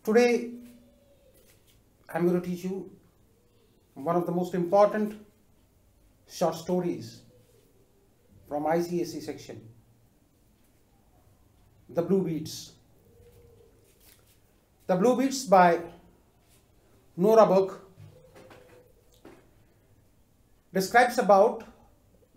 Today, I'm going to teach you one of the most important short stories from ICSE section, The Blue Beats. The Blue Beats by Norah Burke describes about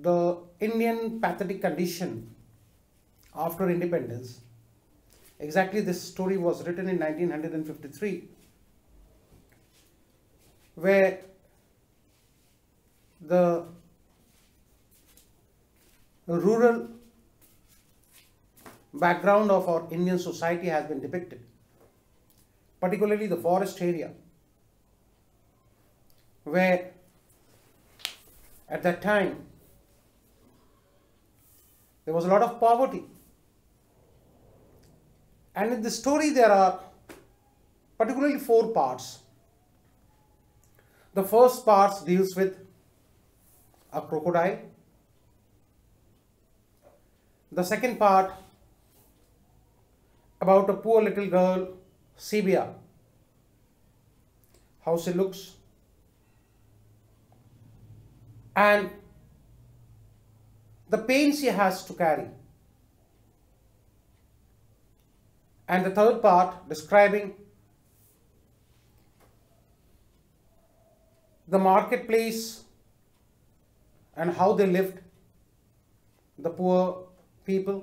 the Indian pathetic condition after independence. Exactly, this story was written in 1953, where the rural background of our Indian society has been depicted, particularly the forest area, where at that time there was a lot of poverty. And in this story there are particularly 4 parts. The first part deals with a crocodile. The second part about a poor little girl, Sita, how she looks, and the pain she has to carry. And the third part describing the marketplace and how they lived, the poor people.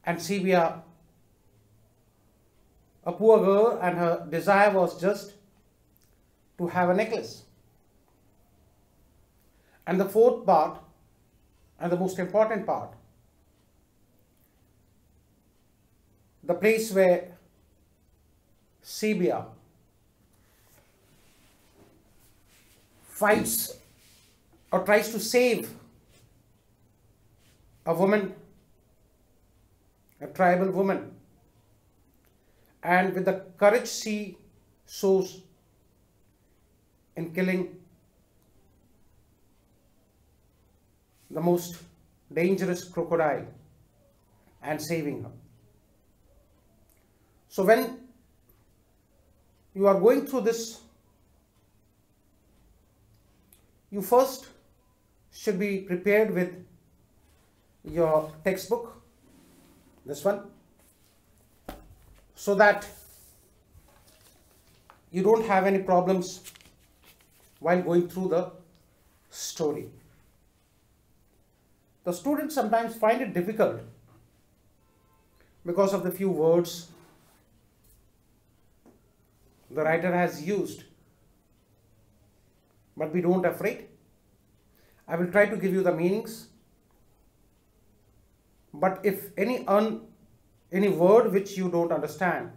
And Sita, a poor girl, and her desire was just to have a necklace. And the fourth part, and the most important part, the place where Sita fights or tries to save a woman, a tribal woman, and with the courage she shows in killing the most dangerous crocodile and saving her. So when you are going through this, you first should be prepared with your textbook, this one, so that you don't have any problems while going through the story. The students sometimes find it difficult because of the few words the writer has used, but be don't afraid. I will try to give you the meanings, but if any word which you don't understand,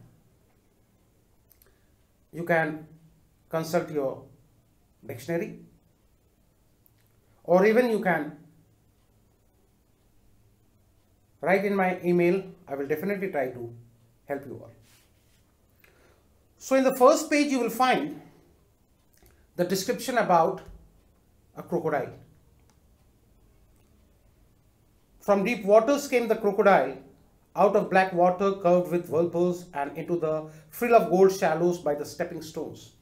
you can consult your dictionary, or even you can write in my email. I will definitely try to help you all. So in the first page you will find the description about a crocodile. From deep waters came the crocodile, out of black water curved with whirlpools, and into the frill of gold shallows by the stepping stones.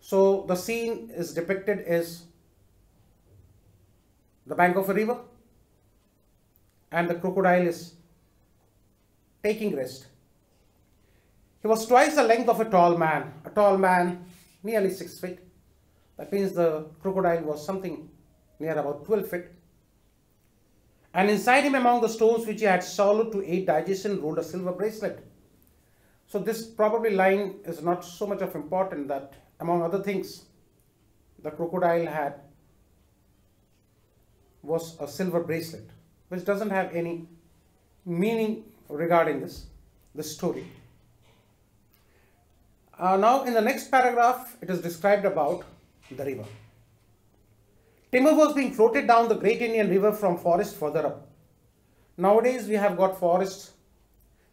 So the scene is depicted as the bank of a river, and the crocodile is taking rest. He was twice the length of a tall man nearly 6 feet. That means the crocodile was something near about 12 feet. And inside him, among the stones which he had swallowed to aid digestion, rolled a silver bracelet. So this probably line is not so much of important, that among other things, the crocodile was a silver bracelet, which doesn't have any meaning regarding this story. Now in the next paragraph, it is described about the river. Timber was being floated down the great Indian River from forest further up. Nowadays we have got forests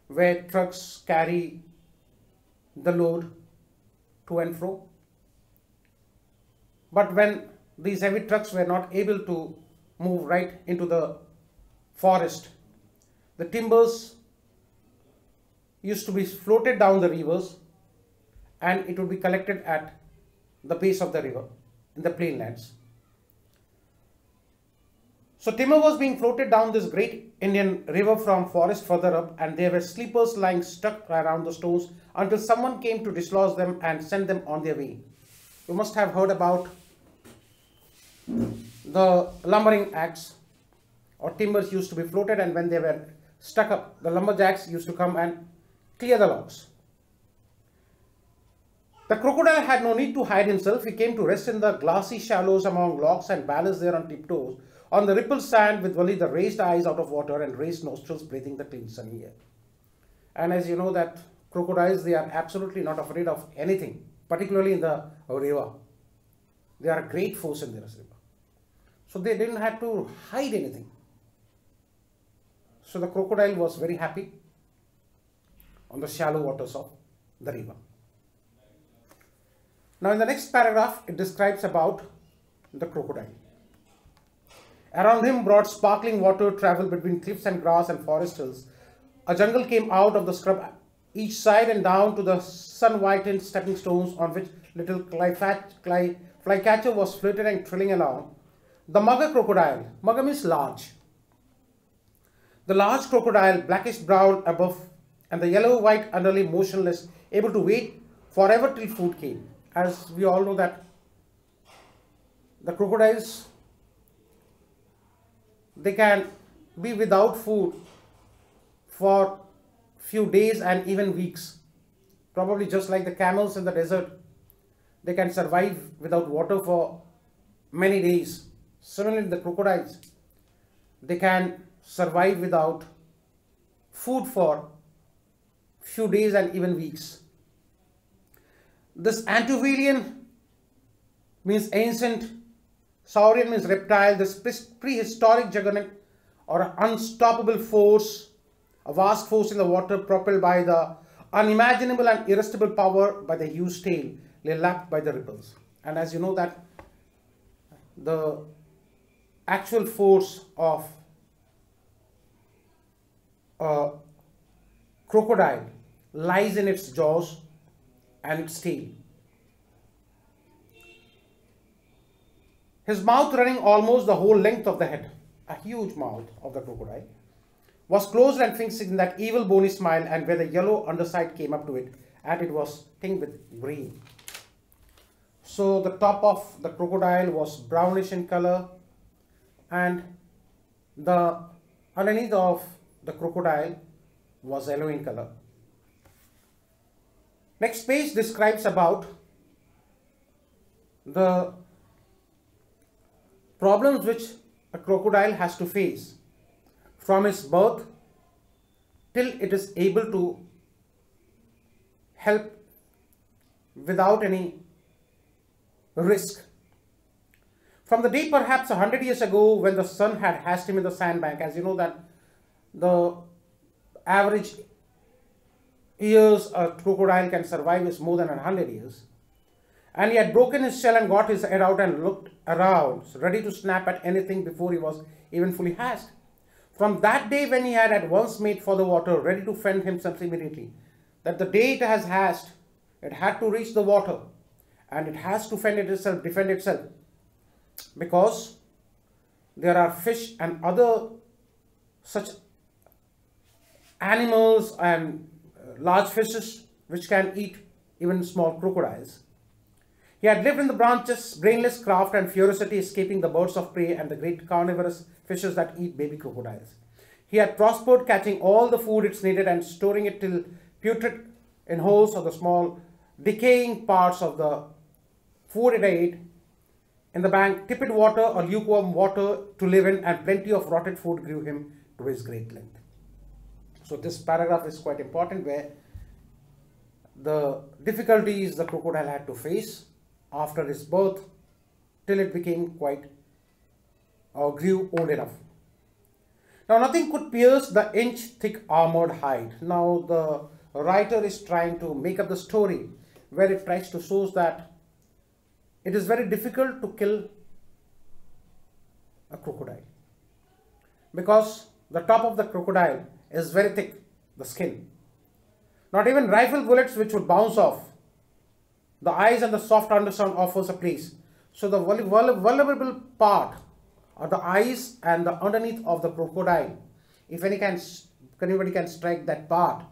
where trucks carry the load to and fro. But when these heavy trucks were not able to move right into the forest, the timbers used to be floated down the rivers and it would be collected at the base of the river in the plainlands. So timber was being floated down this great Indian river from forest further up, and there were sleepers lying stuck around the stones until someone came to dislodge them and send them on their way. You must have heard about the lumbering acts, or timbers used to be floated, and when they were stuck up, the lumberjacks used to come and clear the logs. The crocodile had no need to hide himself. He came to rest in the glassy shallows among logs and balanced there on tiptoes on the rippled sand with only the raised eyes out of water and raised nostrils breathing the clean sunny air. And as you know that crocodiles, they are absolutely not afraid of anything, particularly in the river. They are a great force in this river. So they didn't have to hide anything. So the crocodile was very happy on the shallow waters of the river. Now in the next paragraph, it describes about the crocodile. Around him, broad sparkling water traveled between cliffs and grass and forest hills. A jungle came out of the scrub each side and down to the sun-whitened stepping stones on which little flycatcher was flitting and trilling along. The mugger crocodile, mugger means large. The large crocodile, blackish brown above and the yellow-white underlay motionless, able to wait forever till food came. As we all know that the crocodiles, they can be without food for few days and even weeks. Probably just like the camels in the desert, they can survive without water for many days. Similarly, the crocodiles, they can survive without food for few days and even weeks. This antediluvian means ancient, saurian means reptile, this prehistoric juggernaut or an unstoppable force, a vast force in the water propelled by the unimaginable and irresistible power by the huge tail, lay lapped by the ripples. And as you know that the actual force of a crocodile lies in its jaws and its tail. His mouth, running almost the whole length of the head, a huge mouth of the crocodile, was closed and fixed in that evil bony smile, and where the yellow underside came up to it, and it was tinged with green. So the top of the crocodile was brownish in color, and the underneath of the crocodile was yellow in color. Next page describes about the problems which a crocodile has to face from its birth till it is able to help without any risk. From the day perhaps 100 years ago when the sun had hashed him in the sandbank, as you know that the average years a crocodile can survive is more than 100 years. And he had broken his shell and got his head out and looked around, ready to snap at anything before he was even fully hatched. From that day when he had at once made for the water, ready to fend himself immediately, that the day it has hatched, it had to reach the water and it has to defend itself, because there are fish and other such animals and large fishes which can eat even small crocodiles. He had lived in the branches, brainless craft and ferocity, escaping the birds of prey and the great carnivorous fishes that eat baby crocodiles. He had prospered, catching all the food it needed and storing it till putrid in holes of the small decaying parts of the food it ate in the bank, tepid water or lukewarm water to live in, and plenty of rotted food grew him to his great length. So this paragraph is quite important, where the difficulties the crocodile had to face after his birth till it became quite or grew old enough. Now nothing could pierce the inch-thick armored hide. Now the writer is trying to make up the story where it tries to show that it is very difficult to kill a crocodile, because the top of the crocodile is very thick, the skin, Not even rifle bullets which would bounce off. The eyes and the soft underside offers a place. So the vulnerable part are the eyes and the underneath of the crocodile. If anybody can strike that part,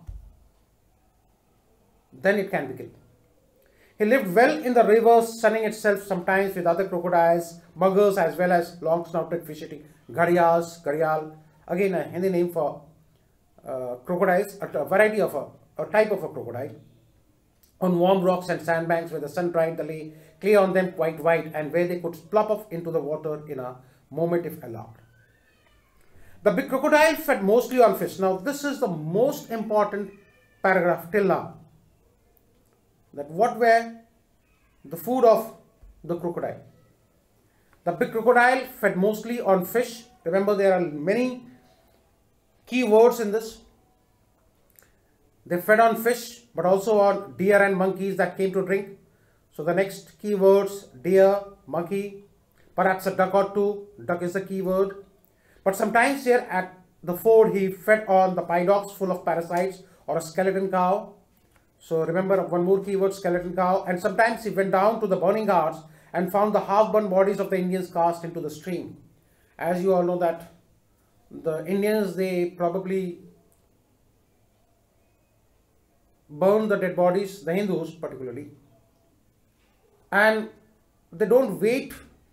then it can be killed. He lived well in the rivers, sunning itself sometimes with other crocodiles, muggers, as well as long-snouted fish eating gharial, again a Hindi name for crocodiles, a variety of a type of a crocodile. On warm rocks and sandbanks where the sun dried the clay on them quite white, and where they could plop off into the water in a moment if allowed. The big crocodile fed mostly on fish. Now this is the most important paragraph till now. That what were the food of the crocodile? The big crocodile fed mostly on fish. Remember, there are many key words in this. They fed on fish, but also on deer and monkeys that came to drink. So the next key words, deer, monkey, perhaps a duck or two. Duck is a key word. But sometimes here at the ford, he fed on the paddocks full of parasites or a skeleton cow. So remember one more keyword, skeleton cow. And sometimes he went down to the burning hearts and found the half-burned bodies of the Indians cast into the stream. As you all know that the Indians, they probably burn the dead bodies, the Hindus particularly. And they don't wait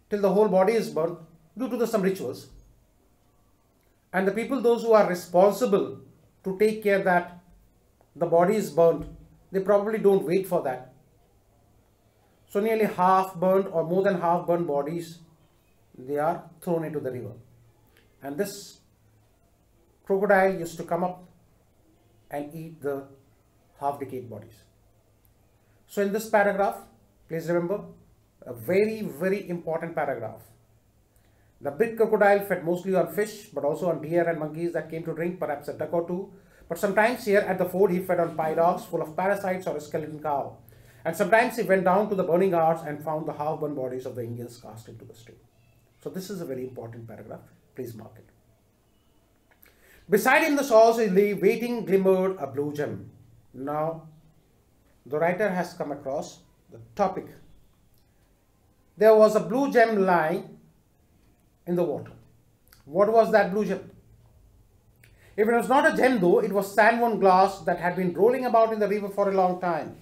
till the whole body is burnt due to some rituals. And the people, those who are responsible to take care that the body is burnt, they probably don't wait for that. So nearly half burned or more than half burned bodies, they are thrown into the river. And this crocodile used to come up and eat the half decayed bodies. So in this paragraph, please remember a very, very important paragraph. The big crocodile fed mostly on fish, but also on deer and monkeys that came to drink, perhaps a duck or two. But sometimes here at the ford, he fed on paddocks full of parasites or a skeleton cow. And sometimes he went down to the burning hearts and found the half-burned bodies of the Indians cast into the stream. So this is a very important paragraph. Please mark it. Beside him, the shores lay waiting glimmered a blue gem. Now, the writer has come across the topic. There was a blue gem lying in the water. What was that blue gem? If it was not a gem though, it was sand-worn glass that had been rolling about in the river for a long time.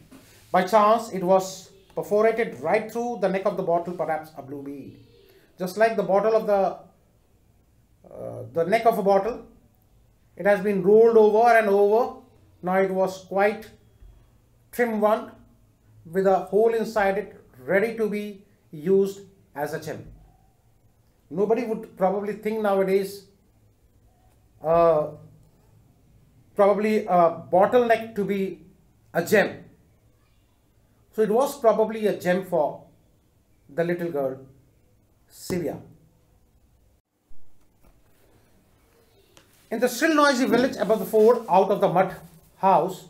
By chance, it was perforated right through the neck of the bottle, perhaps a blue bead. Just like the bottle of the neck of a bottle, it has been rolled over and over. Now it was quite trim one with a hole inside it, ready to be used as a gem. Nobody would probably think nowadays probably a bottleneck to be a gem. So it was probably a gem for the little girl, Sylvia. In the still noisy village above the ford, out of the mud house,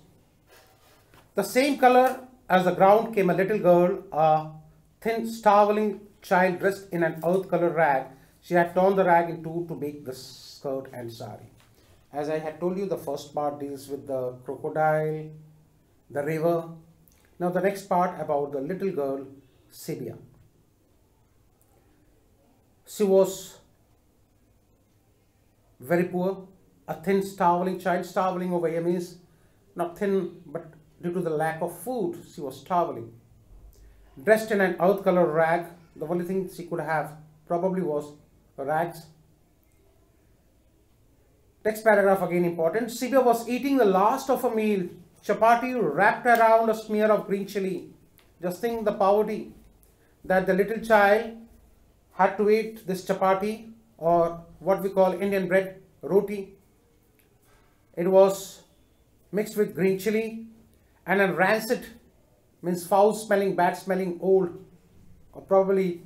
the same color as the ground, came a little girl, a thin, starveling child dressed in an earth-colored rag. She had torn the rag in two to make the skirt and sari. As I had told you, the first part deals with the crocodile, the river. Now the next part about the little girl, Sylvia. She was very poor, a thin, starveling child. Starveling over here means not thin, but due to the lack of food, she was starveling. Dressed in an earth-colored rag, the only thing she could have probably was rags. Next paragraph again important. Sita was eating the last of a meal, chapati wrapped around a smear of green chili. Just think the poverty that the little child had to eat this chapati, or what we call Indian bread, roti. It was mixed with green chili and a rancid, means foul smelling, bad smelling, old, or probably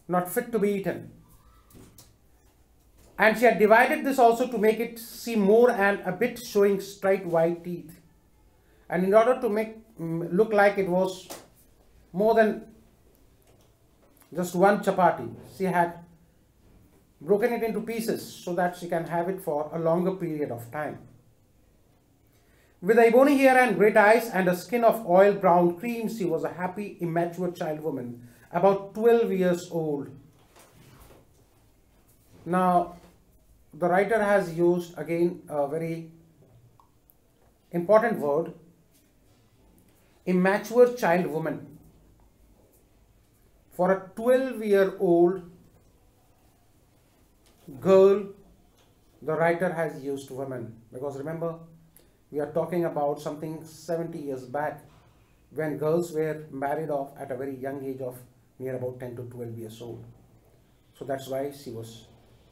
not fit to be eaten. And she had divided this also to make it seem more and a bit showing straight white teeth. And in order to make look like it was more than just one chapati, she had broken it into pieces so that she can have it for a longer period of time. With ebony hair and great eyes and a skin of oil brown cream, she was a happy, immature child woman, about 12 years old. Now, the writer has used again a very important word, immature child woman. For a 12-year-old girl, the writer has used woman, because remember, we are talking about something 70 years back when girls were married off at a very young age of near about 10 to 12 years old. So that's why she was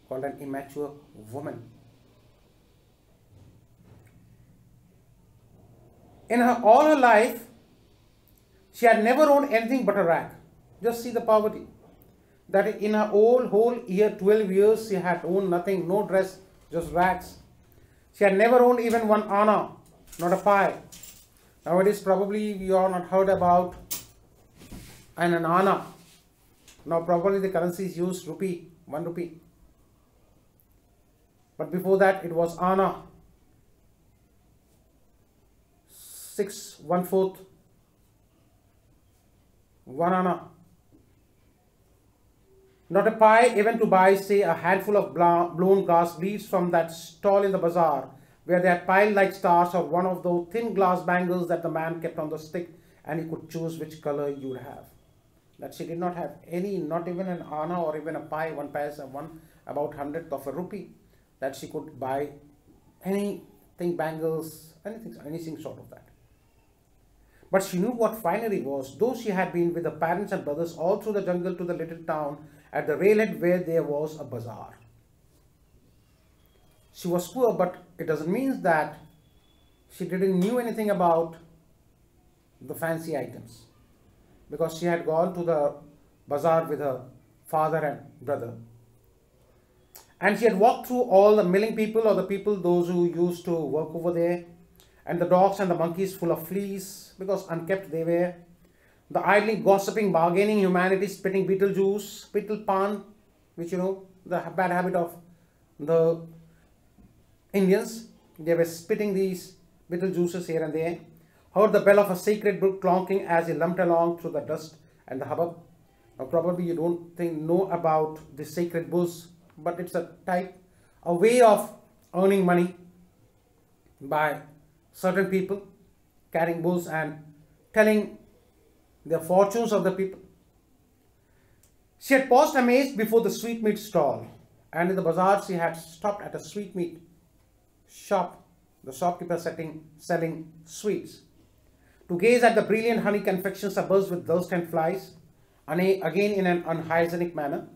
called an immature woman. In all her life, she had never owned anything but a rag. Just see the poverty. That in her whole year, 12 years, she had owned nothing, no dress, just rags. She had never owned even one anna, not a pie. Nowadays, probably you have not heard about an anna. Now, probably the currency is used rupee, 1 rupee. But before that, it was anna, 6 1/4, 1 anna. Not a pie even to buy, say, a handful of blown glass beads from that stall in the bazaar, where they had piled like stars, or one of those thin glass bangles that the man kept on the stick, and he could choose which color you would have. That she did not have any, not even an anna or even a pie, one paisa, one about 100th of a rupee, that she could buy anything, bangles, anything sort of that. But she knew what finery was, though she had been with her parents and brothers all through the jungle to the little town at the railhead where there was a bazaar. She was poor, but it doesn't mean that she didn't knew anything about the fancy items, because she had gone to the bazaar with her father and brother. And she had walked through all the milling people, or the people, those who used to work over there, and the dogs and the monkeys full of fleas, because unkept they were. The idling, gossiping, bargaining humanity, spitting beetle juice, beetle pan, which you know, the bad habit of the Indians. They were spitting these beetle juices here and there. Heard the bell of a sacred brook clonking as he lumped along through the dust and the hubbub. Now probably you don't know about the sacred bulls, but it's a way of earning money by certain people carrying bulls and telling the fortunes of the people. She had paused amazed before the sweetmeat stall, and in the bazaar she had stopped at a sweetmeat shop, the shopkeeper selling sweets, to gaze at the brilliant honey confections abuzz with dust and flies, again in an unhygienic manner.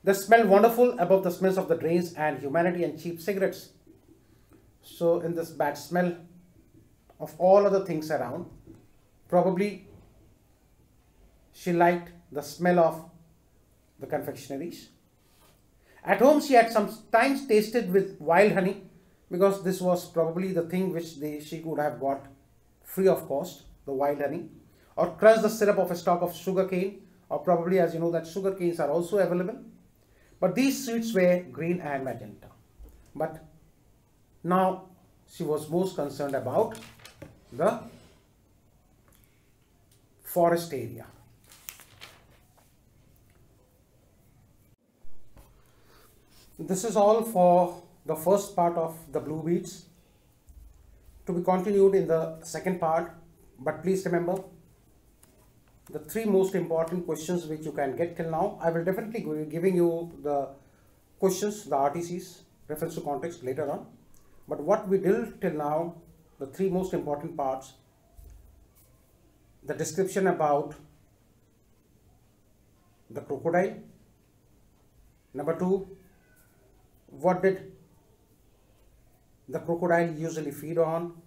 The smell wonderful above the smells of the drains and humanity and cheap cigarettes. So in this bad smell of all other things around, probably she liked the smell of the confectionaries. At home she had sometimes tasted with wild honey, because this was probably the thing which she could have got free of cost, the wild honey, or crushed the syrup of a stalk of sugar cane, or probably, as you know, that sugar canes are also available. But these sweets were green and magenta. But now she was most concerned about the forest area. This is all for the first part of the blue beads, to be continued in the second part. But please remember the 3 most important questions which you can get till now. I will definitely be giving you the questions, the RTCs, reference to context, later on. But what we did till now, the 3 most important parts: the description about the crocodile. Number 2, what did the crocodile usually feed on?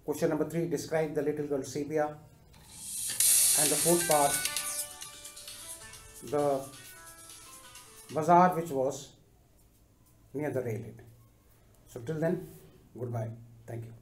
Question number 3, describe the little girl Sepia. And the 4th part, the bazaar which was near the railhead. So till then, goodbye. Thank you.